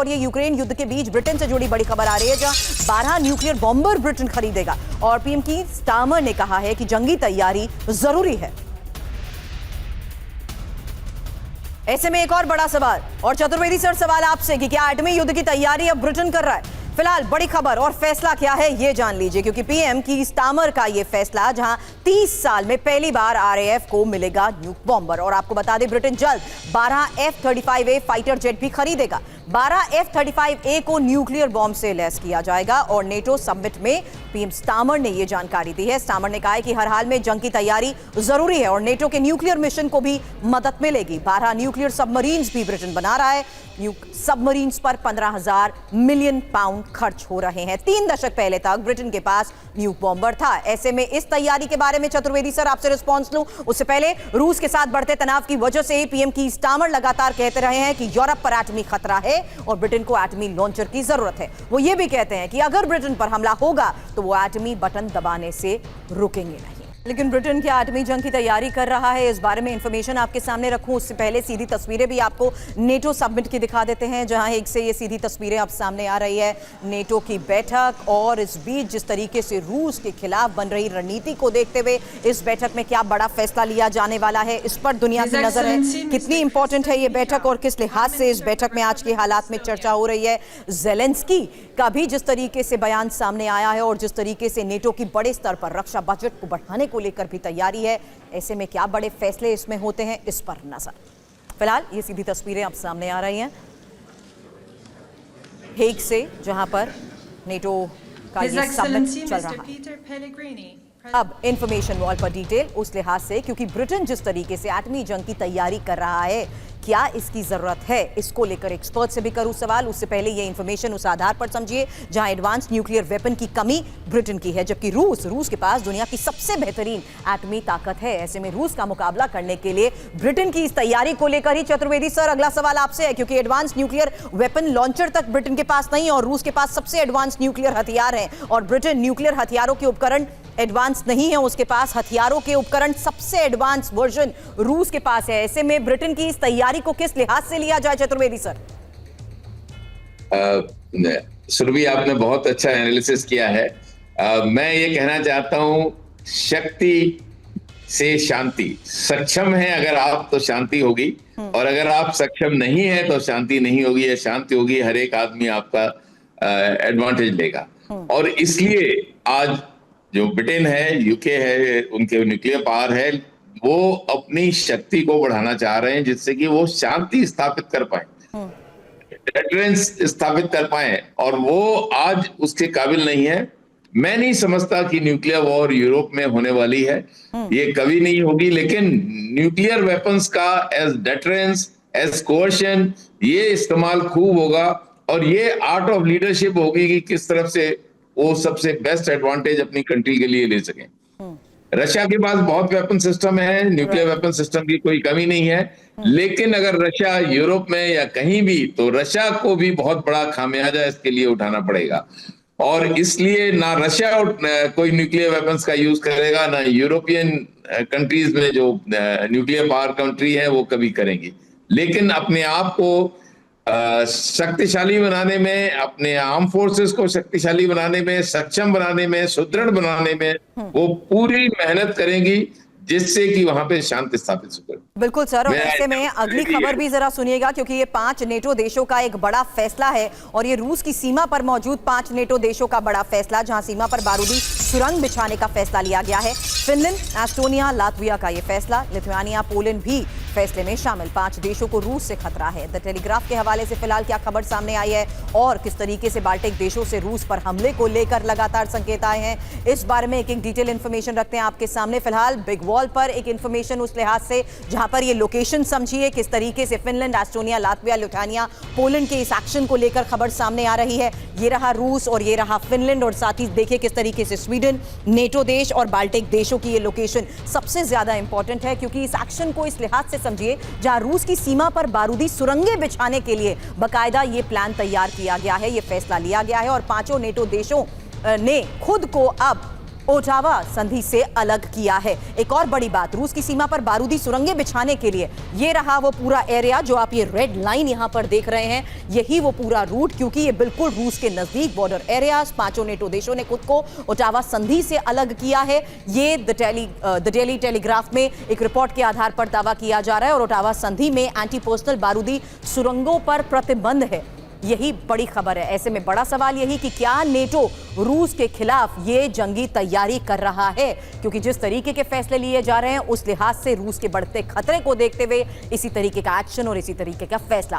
और ये यूक्रेन युद्ध के बीच ब्रिटेन से जुड़ी बड़ी खबर आ रही है, जहां 12 न्यूक्लियर बॉम्बर ब्रिटेन खरीदेगा और पीएम कीर स्टारमर ने कहा है कि जंगी तैयारी जरूरी है। ऐसे में एक और बड़ा सवाल, और चतुर्वेदी सर सवाल आपसे कि क्या एटमी युद्ध की तैयारी अब ब्रिटेन कर रहा है? फिलहाल बड़ी खबर और फैसला क्या है ये जान लीजिए, क्योंकि पीएम कीर स्टारमर का ये फैसला, जहां 30 साल में पहली बार आरएएफ को मिलेगा न्यूक बॉम्बर। और आपको बता दें, ब्रिटेन जल्द 12 F-35A फाइटर जेट भी खरीदेगा। 12 F-35A को न्यूक्लियर बॉम्ब से लैस किया जाएगा और नेटो समिट में पीएम स्टारमर ने यह जानकारी दी है। स्टारमर ने कहा है कि हर हाल में जंग की तैयारी जरूरी है और नेटो के न्यूक्लियर मिशन को भी मदद मिलेगी। 12 न्यूक्लियर सबमरीन्स भी ब्रिटेन बना रहा है। सबमरीन्स पर 15,000 मिलियन पाउंड खर्च हो रहे हैं। 3 दशक पहले तक ब्रिटेन के पास न्यूक बॉम्बर था। ऐसे में इस तैयारी के बारे में चतुर्वेदी सर आपसे रिस्पॉन्स लूं, उससे पहले रूस के साथ बढ़ते तनाव की वजह से ही पीएम कीर स्टारमर लगातार कहते रहे हैं कि यूरोप पर एटमी खतरा है और ब्रिटेन को एटमी लॉन्चर की जरूरत है। वो ये भी कहते हैं कि अगर ब्रिटेन पर हमला होगा तो वो एटमी बटन दबाने से रुकेंगे नहीं। लेकिन ब्रिटेन क्या एटमी जंग की तैयारी कर रहा है? इस बारे में इंफॉर्मेशन आपके सामने रखूं उससे पहले सीधी तस्वीरें भी आपको नेटो समिट की दिखा देते हैं, जहां एक से ये सीधी तस्वीरें अब सामने आ रही है नेटो की बैठक। और इस बीच जिस तरीके से रूस के खिलाफ बन रही रणनीति को देखते हुए इस बैठक में क्या बड़ा फैसला लिया जाने वाला है, इस पर दुनिया की नजर है। कितनी इंपॉर्टेंट है ये बैठक और किस लिहाज से इस बैठक में आज के हालात में चर्चा हो रही है। ज़ेलेंस्की का भी जिस तरीके से बयान सामने आया है और जिस तरीके से नेटो की बड़े स्तर पर रक्षा बजट को बढ़ाने को लेकर भी तैयारी है, ऐसे में क्या बड़े फैसले इसमें होते हैं, इस पर नजर। फिलहाल ये सीधी तस्वीरें अब सामने आ रही हैं हेग से, जहां पर नेटो का ये समिट चल रहा है। अब इंफॉर्मेशन वॉल पर डिटेल उस लिहाज से, क्योंकि ब्रिटेन जिस तरीके से एटमी जंग की तैयारी कर रहा है, क्या इसकी जरूरत है, इसको लेकर एक्सपर्ट से भी करूं सवाल। उससे पहले ये इंफॉर्मेशन उस आधार पर समझिए जहां एडवांस न्यूक्लियर वेपन की कमी ब्रिटेन की है, जबकि रूस के पास दुनिया की सबसे बेहतरीन एटमी ताकत है। ऐसे में रूस का मुकाबला करने के लिए ब्रिटेन की इस तैयारी को लेकर ही चतुर्वेदी सर अगला सवाल आपसे है, क्योंकि एडवांस न्यूक्लियर वेपन लॉन्चर तक ब्रिटेन के पास नहीं और रूस के पास सबसे एडवांस न्यूक्लियर हथियार है और ब्रिटेन न्यूक्लियर हथियारों के उपकरण एडवांस नहीं है, उसके पास हथियारों के उपकरण सबसे एडवांस वर्जन रूस के पास है। ऐसे में ब्रिटेन की इस तैयारी को किस लिहाज से लिया जाए चतुर्वेदी सर? सुरभि, आपने बहुत अच्छा एनालिसिस किया है। मैं ये कहना चाहता हूं, शक्ति से शांति। सक्षम है अगर आप तो शांति होगी, और अगर आप सक्षम नहीं है तो शांति नहीं होगी या शांति होगी, हर एक आदमी आपका एडवांटेज लेगा। और इसलिए आज जो ब्रिटेन है, यूके है, उनके न्यूक्लियर पावर है, वो अपनी शक्ति को बढ़ाना चाह रहे हैं जिससे कि वो शांति स्थापित कर पाए, डेटरेंस स्थापित कर पाए, और वो आज उसके काबिल नहीं है। मैं नहीं समझता कि न्यूक्लियर वॉर यूरोप में होने वाली है, ये कभी नहीं होगी। लेकिन न्यूक्लियर वेपन्स का एज डेटरेंस, एज कोएर्शन, ये इस्तेमाल खूब होगा और ये आर्ट ऑफ लीडरशिप होगी कि किस तरफ से वो सबसे बेस्ट एडवांटेज अपनी कंट्री के लिए ले सकें। रशिया के पास बहुत वेपन सिस्टम है, न्यूक्लियर वेपन सिस्टम की कोई कमी नहीं है, लेकिन अगर रशिया यूरोप में या कहीं भी, तो रशिया को भी बहुत बड़ा खामियाजा इसके लिए उठाना पड़ेगा। और इसलिए ना रशिया कोई न्यूक्लियर वेपन्स का यूज करेगा, ना यूरोपियन कंट्रीज में जो न्यूक्लियर पावर कंट्री है वो कभी करेंगी। लेकिन अपने आप को शक्तिशाली बनाने में, अपने आर्म फोर्सेस को शक्तिशाली बनाने में, सक्षम बनाने में, सुदृढ़ बनाने में वो पूरी मेहनत करेंगी, जिससे कि वहां पे शांति स्थापित हो। बिल्कुल सर, और ऐसे में अगली खबर भी जरा सुनिएगा, क्योंकि ये 5 नेटो देशों का एक बड़ा फैसला है और ये रूस की सीमा पर मौजूद 5 नेटो देशों का बड़ा फैसला, जहां सीमा पर बारूदी सुरंग बिछाने का फैसला लिया गया है। फिनलैंड, एस्टोनिया, लातविया का ये फैसला, लिथुआनिया, पोलैंड भी फैसले में शामिल। 5 देशों को रूस से खतरा है। द टेलीग्राफ के हवाले से फिलहाल क्या खबर सामने आई है और किस तरीके से बाल्टिक देशों से रूस पर हमले को लेकर लगातार संकेत आए हैं, इस बारे में एक डिटेल इंफॉर्मेशन रखते हैं आपके सामने। फिलहाल बिग वॉल पर एक इंफॉर्मेशन उस लिहाज से जहां पर ये लोकेशन समझिए किस तरीके से Finland, Estonia, Latvia, Lithuania, Poland के इस एक्शन को लेकर खबर सामने आ रही है। ये रहा रूस और ये रहा फिनलैंड, और साथ ही देखिए किस तरीके से स्वीडन, नेटो देश और बाल्टिक देशों की ये लोकेशन सबसे ज्यादा इंपॉर्टेंट है, क्योंकि इस एक्शन को इस लिहाज से समझिए जहां रूस की सीमा पर बारूदी सुरंगें बिछाने के लिए बाकायदा ये प्लान तैयार किया गया है, ये फैसला लिया गया है और 5 नेटो देशों ने खुद को अब ओटावा संधि से अलग किया है। एक और बड़ी बात, रूस की सीमा पर बारूदी सुरंगें बिछाने के लिए ये रहा वो पूरा एरिया जो आप ये रेड लाइन यहां पर देख रहे हैं, यही वो पूरा रूट, क्योंकि ये बिल्कुल रूस के नजदीक बॉर्डर एरियाज। पांचों नेटो देशों ने खुद को ओटावा संधि से अलग किया है। ये द डेली टेलीग्राफ में एक रिपोर्ट के आधार पर दावा किया जा रहा है। और ओटावा संधि में एंटी पर्सनल बारूदी सुरंगों पर प्रतिबंध है, यही बड़ी खबर है। ऐसे में बड़ा सवाल यही कि क्या नेटो रूस के खिलाफ ये जंगी तैयारी कर रहा है, क्योंकि जिस तरीके के फैसले लिए जा रहे हैं उस लिहाज से रूस के बढ़ते खतरे को देखते हुए इसी तरीके का एक्शन और इसी तरीके का फैसला